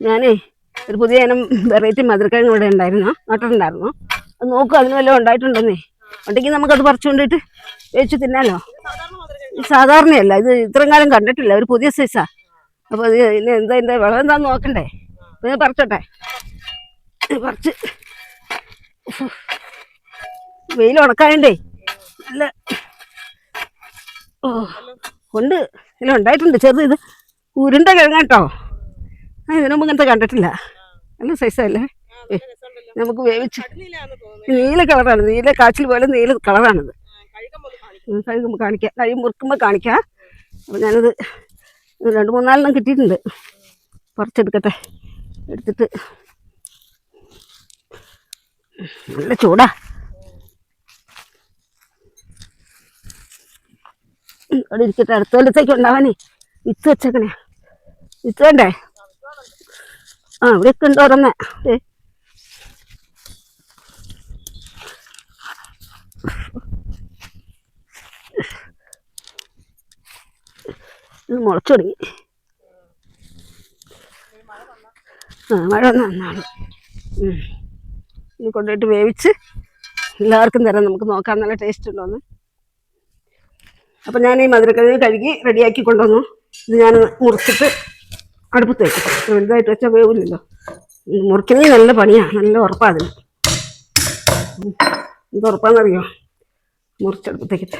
ഞാനേ ഒരു പുതിയ ഇനം വെറൈറ്റി മധുരക്കിഴങ്ങ് ഇവിടെ ഉണ്ടായിരുന്നു, നട്ടിട്ടുണ്ടായിരുന്നു. അത് നോക്കും അതിന് വല്ലതും ഉണ്ടായിട്ടുണ്ടെന്നേ. ഉണ്ടെങ്കിൽ നമുക്കത് പറിച്ചുകൊണ്ടിട്ട് വേവിച്ച് തിന്നാലോ. സാധാരണയല്ല ഇത്, ഇത്രയും കാലം കണ്ടിട്ടില്ല, ഒരു പുതിയ സൈസാ. അപ്പോൾ അത് ഇനി എന്താ ഇതിൻ്റെ വിളം എന്താന്ന് നോക്കണ്ടേ. അപ്പോൾ ഞാൻ പറിച്ചോട്ടെ. പറിച്ച് വെയിൽ ഉണക്കായണ്ടേ നല്ല. ഓ കൊണ്ട് ഇതിൽ ഉണ്ടായിട്ടുണ്ട് ചെറുത്. ഇത് ഉരുണ്ട കിഴങ്ങാട്ടോ. ഇതിനു മുമ്പ് ഇങ്ങനത്തെ കണ്ടിട്ടില്ല. നല്ല സൈസല്ലേ. നമുക്ക് വേവിച്ച് നീല കളറാണ്, നീല കാച്ചിൽ പോലെ നീല കളറാണിത്. കഴുകുമ്പോൾ കാണിക്കാം, കഴി മുറുക്കുമ്പോൾ കാണിക്കാം. അപ്പോൾ ഞാനത് 2-3-4 കിട്ടിയിട്ടുണ്ട്. പറിച്ചെടുക്കട്ടെ. എടുത്തിട്ട് നല്ല ചൂടാ. അവിടെ ഇരിക്കട്ടെ, അടുത്ത കൊല്ലത്തേക്ക് ഉണ്ടാവാനേ വിത്ത് വെച്ചേക്കണേ. വിത്ത് വേണ്ടേ? ഇവിടെയൊക്കെ ഉണ്ട് ഓരോന്നെ. ഇത് മുളച്ചു തുടങ്ങി. മഴ നന്നാണ്. ഇനി കൊണ്ടുപോയിട്ട് വേവിച്ച് എല്ലാവർക്കും തരാം. നമുക്ക് നോക്കാം നല്ല ടേസ്റ്റ് ഉണ്ടോന്ന്. അപ്പം ഞാൻ ഈ മധുരക്കിഴങ്ങ് കഴുകി റെഡിയാക്കി കൊണ്ടുവന്നു. ഇത് ഞാൻ മുറിച്ചിട്ട് അടുപ്പത്ത് വെക്കും. വലുതായിട്ട് വെച്ചാൽ വേവില്ലല്ലോ. മുറിക്കണമെങ്കിൽ നല്ല പണിയാണ്, നല്ല ഉറപ്പാണ് അതിന്. എന്ത് ഉറപ്പാണെന്നറിയോ? മുറിച്ചടുപ്പത്തേക്കിട്ട്.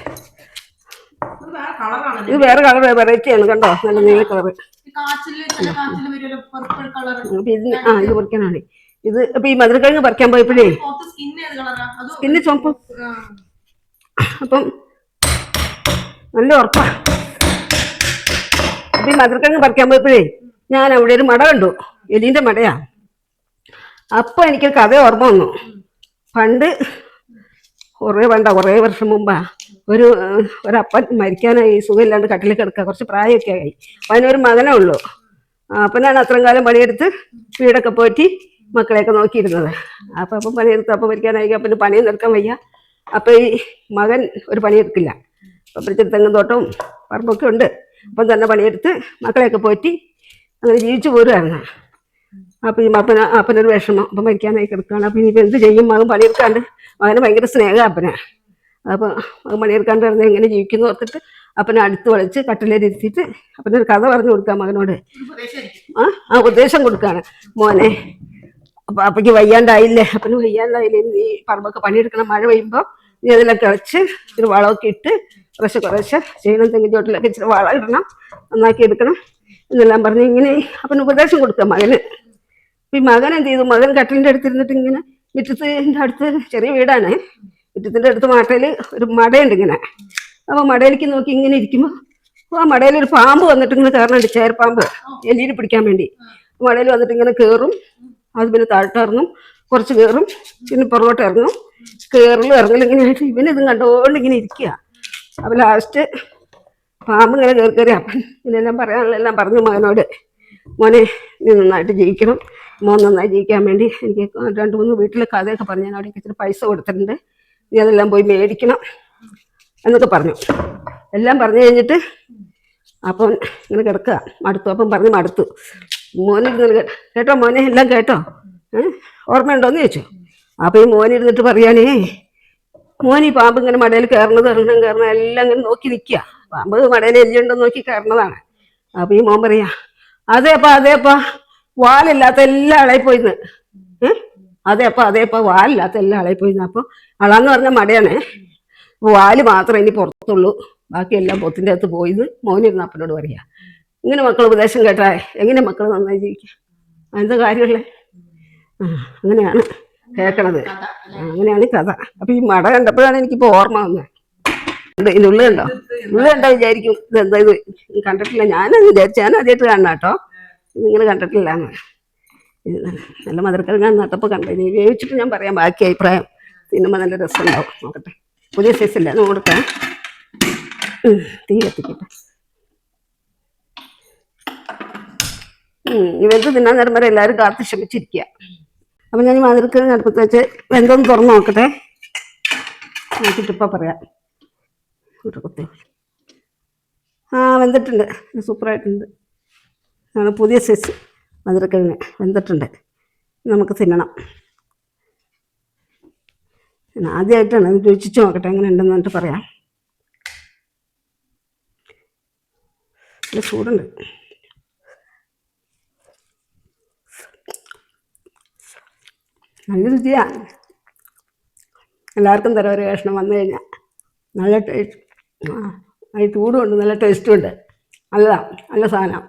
ഇത് വേറെ കളർ വെറൈറ്റിയാണ്, കണ്ടോ? നല്ല നീല കളറ്. ഇത് പറിക്കാനാണ് ഇത്. അപ്പൊ ഈ മധുരക്കിഴങ്ങ് പറിക്കാൻ പോയപ്പോഴേ സ്കിന്ന് ചുമപ്പ്. അപ്പം നല്ല ഉറപ്പാ. അപ്പൊ ഈ മധുരക്കിഴങ്ങ് പറിക്കാൻ പോയപ്പോഴേ ഞാൻ അവിടെ ഒരു മട കണ്ടു, എലീൻ്റെ മടയാ. അപ്പൊ എനിക്കൊരു കഥ ഓർമ്മ വന്നു. പണ്ട് കുറേ വർഷം മുമ്പാ ഒരപ്പൻ മരിക്കാനായി, സുഖമില്ലാണ്ട് കട്ടിലിൽ കിടക്കുക, കുറച്ച് പ്രായമൊക്കെ ആയി. അപ്പം അതിനൊരു മകനേ ഉള്ളൂ. അപ്പനാണ് അത്രയും കാലം പണിയെടുത്ത് വീടൊക്കെ പോറ്റി മക്കളെയൊക്കെ നോക്കിയിരുന്നത്. അപ്പം പണിയെടുത്ത് അപ്പം മരിക്കാനായി. അപ്പന് പണിയൊന്നും എടുക്കാൻ വയ്യ. അപ്പം ഈ മകൻ ഒരു പണിയെടുക്കില്ല. അപ്പം പിടിച്ചിട്ട് തെങ്ങും തോട്ടവും പറമ്പൊക്കെ ഉണ്ട്. അപ്പം തന്നെ പണിയെടുത്ത് മക്കളെയൊക്കെ പോറ്റി അങ്ങനെ ജീവിച്ചു പോരുമായിരുന്നു. അപ്പം ഈ അപ്പനൊരു വിഷമം, അപ്പം മരിക്കാനായി കിടക്കുകയാണ്. അപ്പം ഇനിയിപ്പോൾ എന്ത് ചെയ്യും? മകൻ പണിയെടുക്കാണ്ട്. മകന് ഭയങ്കര സ്നേഹം അപ്പനെ. അപ്പം മകൻ പണിയെടുക്കാണ്ട് കിടന്ന് എങ്ങനെ ജീവിക്കുന്നു ഓർത്തിട്ട് അപ്പനെ അടുത്ത് വിളിച്ച് കട്ടിലേരിരുത്തിയിട്ട് അപ്പനൊരു കഥ പറഞ്ഞു കൊടുക്കാം മകനോട്. ഉപദേശം കൊടുക്കുകയാണ്. മോനെ, അപ്പം അപ്പയ്ക്ക് വയ്യാണ്ടായില്ലേ? അപ്പന് വയ്യാണ്ടായില്ലേ? നീ പറമ്പൊക്കെ പണിയെടുക്കണം. മഴ പെയ്യുമ്പോൾ നീ അതിലൊക്കെ കളിച്ച് ഇച്ചിരി വളമൊക്കെ ഇട്ട് കുറേശ്ശെ ചെയ്യണം. തെങ്ങിൻ ചോട്ടിലൊക്കെ ഇച്ചിരി വളം ഇടണം, നന്നാക്കി എടുക്കണം എന്നെല്ലാം പറഞ്ഞ് ഇങ്ങനെ അപ്പന് ഉപദേശം കൊടുക്കുക മകന്. ഈ മകൻ എന്ത് ചെയ്തു? മകൻ കട്ടിലിൻ്റെ അടുത്തിരുന്നിട്ട് ഇങ്ങനെ മുറ്റത്തിൻ്റെ അടുത്ത് ചെറിയ വീടാണ്, മുറ്റത്തിൻ്റെ അടുത്ത് മാട്ടയിൽ ഒരു മടയുണ്ട് ഇങ്ങനെ. അപ്പോൾ മടയിലേക്ക് നോക്കി ഇങ്ങനെ ഇരിക്കുമ്പോൾ ആ മടയിലൊരു പാമ്പ് വന്നിട്ട് ഇങ്ങനെ കയറുന്നുണ്ട്, ചേർപ്പാമ്പ്, എലീനെ പിടിക്കാൻ വേണ്ടി. മടയിൽ വന്നിട്ട് ഇങ്ങനെ കയറും, അത് പിന്നെ താഴോട്ട് ഇറങ്ങും, കുറച്ച് കയറും, പിന്നെ പുറകോട്ട് ഇറങ്ങും, കയറലും ഇറങ്ങലും ഇങ്ങനെ ആയിട്ട് ഇവനിതും കണ്ടുകൊണ്ട് ഇങ്ങനെ ഇരിക്കുക. അപ്പോൾ ലാസ്റ്റ് പാമ്പ് ഇങ്ങനെ കയറി അപ്പൻ ഇതിനെല്ലാം പറയാനുള്ളതെല്ലാം പറഞ്ഞു മകനോട്. മോനെ, നീ നന്നായിട്ട് ജീവിക്കണം, മോൻ നന്നായി ജീവിക്കാൻ വേണ്ടി എനിക്ക് 2-3 വീട്ടിലെ കഥയൊക്കെ പറഞ്ഞു. ഞാൻ അവിടേക്ക് ഇച്ചിരി പൈസ കൊടുത്തിട്ടുണ്ട്, നീ അതെല്ലാം പോയി മേടിക്കണം എന്നൊക്കെ പറഞ്ഞു. എല്ലാം പറഞ്ഞു കഴിഞ്ഞിട്ട് അപ്പം ഇങ്ങനെ കിടക്കുക, മടുത്തു. അപ്പം പറഞ്ഞ് മടുത്തു. മോനിരുന്ന് കേട്ടോ മോനെ, എല്ലാം കേട്ടോ, ഓർമ്മയുണ്ടോയെന്ന് ചോദിച്ചു. അപ്പം ഈ മോനിരുന്നിട്ട് പറയാനേ, മോൻ ഈ പാമ്പ് ഇങ്ങനെ മടയിൽ കയറണം എല്ലാം ഇങ്ങനെ നോക്കി നിൽക്കുക. പാമ്പ് മടയിൽ എല്ലുണ്ടോ നോക്കി കയറണതാണ്. അപ്പം ഈ മോൻ പറയാ, അതേപ്പാ വാലില്ലാത്ത എല്ലാം അളയിപ്പോയിന്ന്. അതേപ്പാ വാലില്ലാത്ത എല്ലാം അളയിപ്പോയിന്ന്. അപ്പോൾ അളാന്ന് പറഞ്ഞ മടയാണേ, വാല് മാത്രമേ ഇനി പുറത്തുള്ളൂ, ബാക്കിയെല്ലാം പൊത്തിൻ്റെ അകത്ത് പോയിന്ന് മോനിരുന്ന് അപ്പനോട് പറയാ. ഇങ്ങനെ മക്കൾ ഉപദേശം കേട്ടാ എങ്ങനെ മക്കൾ നന്നായി ജീവിക്കുക? എന്താ കാര്യമുള്ളേ? അങ്ങനെയാണ് കേൾക്കണത്, അങ്ങനെയാണ് കഥ. അപ്പം ഈ മട കണ്ടപ്പോഴാണ് എനിക്കിപ്പോൾ ഓർമ്മ വന്നത്. ഇതിൻ്റെ ഉള്ളിൽ കണ്ടോ വിചാരിക്കും ഇതെന്താ ഇത് കണ്ടിട്ടില്ല. ഞാനത് വിചാരിച്ചു, ഞാൻ ആദ്യമായിട്ട് കാണണം കേട്ടോ, ഇതിങ്ങനെ കണ്ടിട്ടില്ലാന്ന്. നല്ല മധുരക്കിഴങ്ങ് നട്ടപ്പോൾ കണ്ടു. ഇനി വേവിച്ചിട്ട് ഞാൻ പറയാം ബാക്കി അഭിപ്രായം. തിന്നുമ്പോൾ നല്ല രസമുണ്ടാവും. നോക്കട്ടെ, പുതിയ സൈസില്ല, നോക്കാം. തീ കത്തിക്കട്ടെ. ഇവർക്ക് തിന്നാൻ നേരം വരെ എല്ലാവരും കാത്ത് ശ്രമിച്ചിരിക്കുക. അപ്പം ഞാൻ ഈ മധുരക്കിഴങ്ങ് അടുപ്പത്ത് വെച്ച് വെന്തോന്ന് തുറന്ന് നോക്കട്ടെ, നോക്കിയിട്ടിപ്പോൾ പറയാം. കുത്തി വെന്തിട്ടുണ്ട്, സൂപ്പറായിട്ടുണ്ട്. പുതിയ സൈസ് മധുരക്കിഴങ്ങ് വെന്തിട്ടുണ്ട്. നമുക്ക് തിന്നണം. ആദ്യമായിട്ടാണ് ഇത് രുചിച്ച് നോക്കട്ടെ എങ്ങനെ ഉണ്ടെന്ന് പറഞ്ഞിട്ട് പറയാം. നല്ല ചൂടുണ്ട്. നല്ല രുചിയാണ്. എല്ലാവർക്കും തരാം ഒരു കഷ്ണം വന്നു കഴിഞ്ഞാൽ. നല്ല ടേസ്റ്റ്. ഈ ചൂടുമുണ്ട്, നല്ല ടേസ്റ്റും ഉണ്ട്. നല്ലതാണ്, നല്ല സാധനം.